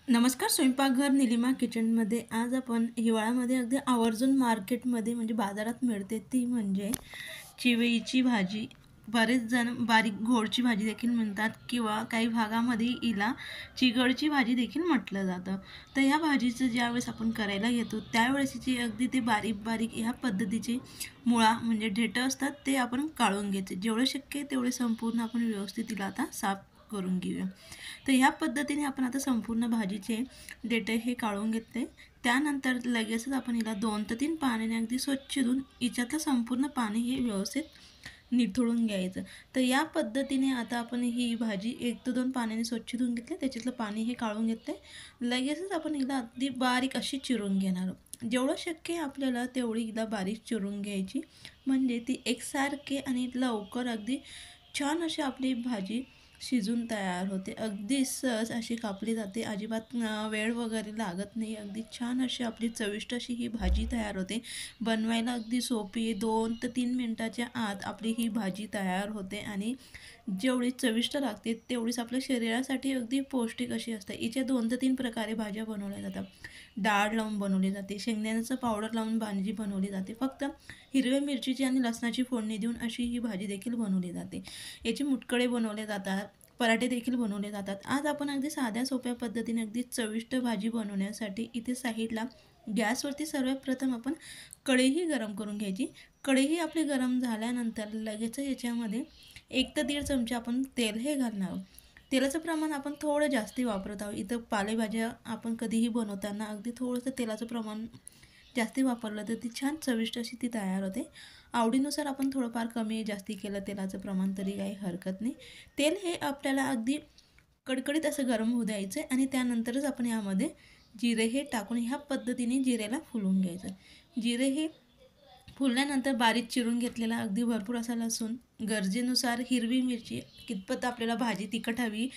नमस्कार. स्वयंपाकघर निलिमा किचनमध्ये आज आपण हिवाळ्यामध्ये अगदी आवर्जून मार्केटमध्ये म्हणजे बाजारात मिळते ती म्हणजे चिवईची भाजी. बरेच जण बारीक घोडची भाजी देखील म्हणतात किंवा काही भागामध्ये हिला चिगळची भाजी देखील म्हटलं जातं. तर ह्या भाजीचं ज्यावेळेस आपण करायला घेतो त्यावेळेस हिची अगदी ते बारीक बारीक ह्या पद्धतीचे मुळा म्हणजे देठं असतात ते आपण काढून घ्यायचे. जेवढं शक्य आहे तेवढे संपूर्ण आपण व्यवस्थित तिला आता साफ करून घेऊया. तर ह्या पद्धतीने आपण आता संपूर्ण भाजीचे देठे हे काढून घेतले. त्यानंतर लगेचच आपण हिला 2 ते 3 पाण्याने अगदी स्वच्छ धुवून हिच्यातलं संपूर्ण पाणी हे व्यवस्थित निथळून घ्यायचं. तर या पद्धतीने आता आपण ही भाजी 1 ते 2 पाण्याने स्वच्छ धुवून घेतले, त्याच्यातलं पाणी हे काढून घेतले. लगेचच आपण हिला अगदी बारीक अशी चिरून घेणार आहोत. जेवढं शक्य आहे आपल्याला तेवढी हिला बारीक चिरून घ्यायची, म्हणजे ती एकसारखी आणि लवकर अगदी छान अशी आपली भाजी शिजून तयार होते. अगदी सहज अशी कापली जाते, अजिबात वेळ वगैरे लागत नाही. अगदी छान अशी आपली चविष्ट अशी ही भाजी तयार होते. बनवायला अगदी सोपी आहे. 2 ते 3 मिनटाच्या आत आपली ही भाजी तयार होते आणि जेवढी चविष्ट लागते तेवढीच आपल्या शरीरासाठी अगदी पौष्टिक अशी असते. हिच्या 2 ते 3 प्रकारे भाज्या बनवल्या जातात. डाळ लावून बनवली जाते, शेंगदाण्याचं पावडर लावून भाजी बनवली जाते, फक्त हिरव्या मिरचीची आणि लसणाची फोडणी देऊन अशी ही भाजी देखील बनवली जाते. याचे मुटकडे बनवले जातात, पराठे देखील बनवले जातात. आज आपण अगदी साध्या सोप्या पद्धतीने अगदी चविष्ट भाजी बनवण्यासाठी इथे साईडला गॅसवरती सर्वप्रथम आपण कढई गरम करून घ्यायची. कढई आपली गरम झाल्यानंतर लगेच याच्यामध्ये 1 ते 1.5 चमचे आपण तेल हे घालणार आहोत. तेलाचं प्रमाण आपण थोडं जास्ती वापरत आहोत. इथं पालेभाज्या आपण कधीही बनवताना अगदी थोडंसं तेलाचं प्रमाण जास्ती वापरलं तर ती छान चविष्ट अशी ती तयार होते. आवडीनुसार आपण थोडंफार कमी जास्ती केलं तेलाचं प्रमाण तरी काही हरकत नाही. तेल हे आपल्याला अगदी कडकडीत असं गरम होऊ द्यायचं आहे आणि त्यानंतरच आपण यामध्ये जिरे हे टाकून ह्या पद्धतीने जिरेला फुलवून घ्यायचं. जिरे हे फुलल्यानंतर बारीक चिरून घेतलेला अगदी भरपूर असा लसूण, गरजेनुसार हिरवी मिरची, कितपत आपल्याला भाजी तिखट हवी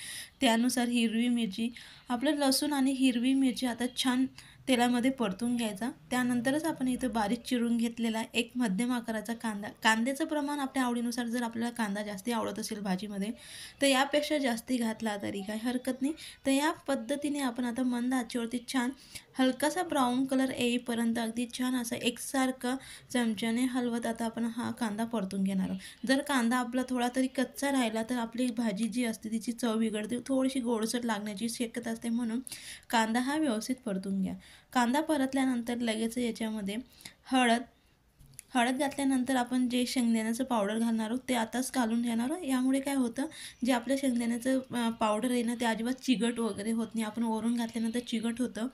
त्यानुसार हिरवी मिरची. आपलं लसूण आणि हिरवी मिरची आता छान तेलामध्ये परतून घ्यायचा. त्यानंतरच आपण इथं बारीक चिरून घेतलेला एक मध्यम आकाराचा कांदा. कांद्याचं प्रमाण आपल्या आवडीनुसार, जर आपल्याला कांदा जास्ती आवडत असेल भाजीमध्ये तर यापेक्षा जास्ती घातला तरी काही हरकत नाही. तर या पद्धतीने आपण आता मंद आचेवरती छान हलकासा ब्राऊन कलर येईपर्यंत अगदी छान असं एकसारखं चमच्याने हलवत आता आपण हा कांदा परतून घेणार आहोत. जर कांदा आपला थोडा तरी कच्चा राहिला तर आपली भाजी जी असते तिची चव बिघडते, थोडीशी गोडसर लागण्याची शक्यता असते. म्हणून कांदा हा व्यवस्थित परतून घ्या. कांदा परतल्यानंतर लगेच याच्यामध्ये हळद घातल्यानंतर आपण जे शेंगदाण्याचं पावडर घालणार आहोत ते आताच घालून घेणार आहोत. यामुळे काय होतं, जे आपलं शेंगदाण्याचं पावडर आहे ना ते अजिबात चिकट वगैरे होत नाही. आपण वरून घातल्यानंतर चिकट होतं,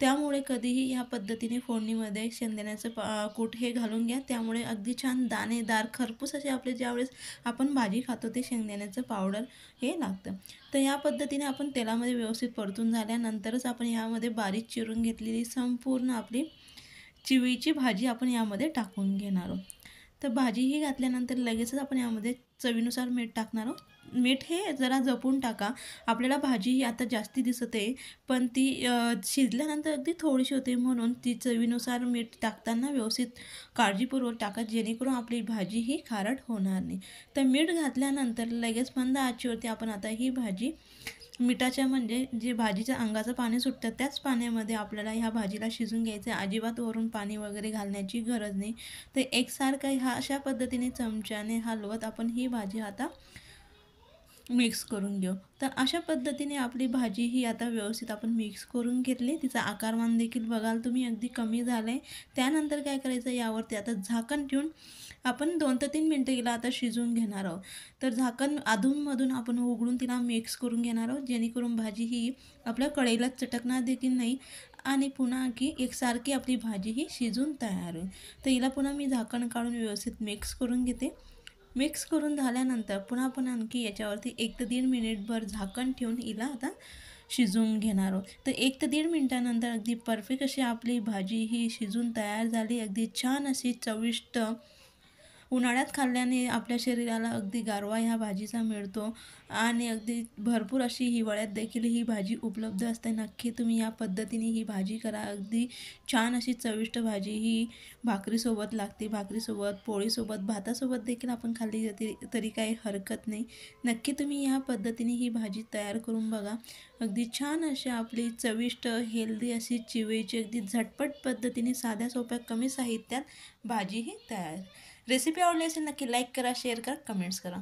त्यामुळे कधीही ह्या पद्धतीने फोडणीमध्ये शेंगदाण्याचं कूट हे घालून घ्या. त्यामुळे अगदी छान दाणेदार खरपूस असे आपले ज्यावेळेस आपण भाजी खातो ते शेंगदाण्याचं पावडर हे लागतं. तर ह्या पद्धतीने आपण तेलामध्ये व्यवस्थित परतून झाल्यानंतरच आपण यामध्ये बारीक चिरून घेतलेली संपूर्ण आपली चिवईची भाजी आपण यामध्ये टाकून घेणार आहोत. तर भाजीही घातल्यानंतर लगेचच आपण यामध्ये चवीनुसार मीठ टाकणार आहोत. मीठ हे जरा जपून टाका. आपल्याला भाजी ही आता जास्ती दिसत आहे, पण ती शिजल्यानंतर अगदी थोडीशी होते, म्हणून ती चवीनुसार मीठ टाकताना व्यवस्थित काळजीपूर्वक टाका, जेणेकरून आपली भाजी ही खारट होणार नाही. तर मीठ घातल्यानंतर लगेच मंद आचेवरती आपण आता ही भाजी मिठाच्या म्हणजे जे भाजीच्या अंगाचं पाणी सुटतं त्याच पाण्यामध्ये आपल्याला ह्या भाजीला शिजून घ्यायचं आहे. अजिबात वरून पाणी वगैरे घालण्याची गरज नाही. तर एकसारखं ह्या अशा पद्धतीने चमच्याने हलवत आपण ही भाजी आता मिक्स करून घेऊ. तर अशा पद्धतीने आपली भाजी ही आता व्यवस्थित आपण मिक्स करून घेतली. तिचा आकारमान देखील बघाल तुम्ही अगदी कमी झालं आहे. त्यानंतर काय करायचं, यावरती आता झाकण ठेवून आपण 2 ते 3 मिनटं हिला आता शिजवून घेणार आहोत. तर झाकण अधूनमधून आपण उघडून तिला मिक्स करून घेणार आहोत, जेणेकरून भाजी ही आपल्या कढईला चटकणार देखील नाही आणि पुन्हा की एकसारखी आपली भाजी ही शिजून तयार होईल. तर हिला पुन्हा मी झाकण काढून व्यवस्थित मिक्स करून घेते. मिक्स करून झाल्यानंतर पुन्हा आपण आणखी याच्यावरती 1 ते 1.5 मिनिटभर झाकण ठेवून हिला आता शिजवून घेणार आहोत. तर 1 ते 1.5 मिनिटानंतर अगदी परफेक्ट अशी आपली भाजी ही शिजून तयार झाली. अगदी छान अशी चविष्ट, उन्हाळ्यात खाल्ल्याने आपल्या शरीराला अगदी गारवा ह्या भाजीचा मिळतो आणि अगदी भरपूर अशी हिवाळ्यात देखील ही भाजी उपलब्ध असते. नक्की तुम्ही या पद्धतीने ही भाजी करा. अगदी छान अशी चविष्ट भाजी ही भाकरीसोबत लागते. भाकरीसोबत, पोळीसोबत, भातासोबत देखील आपण खाल्ली जाते तरी काही हरकत नाही. नक्की तुम्ही ह्या पद्धतीने ही भाजी तयार करून बघा. अगदी छान अशी आपली चविष्ट हेल्दी अशी चिवईची अगदी झटपट पद्धतीने साध्या सोप्या कमी साहित्यात भाजी ही तयार. रेसिपी आवडली असेल नक्की लाईक करा, शेअर करा, कमेंट्स करा.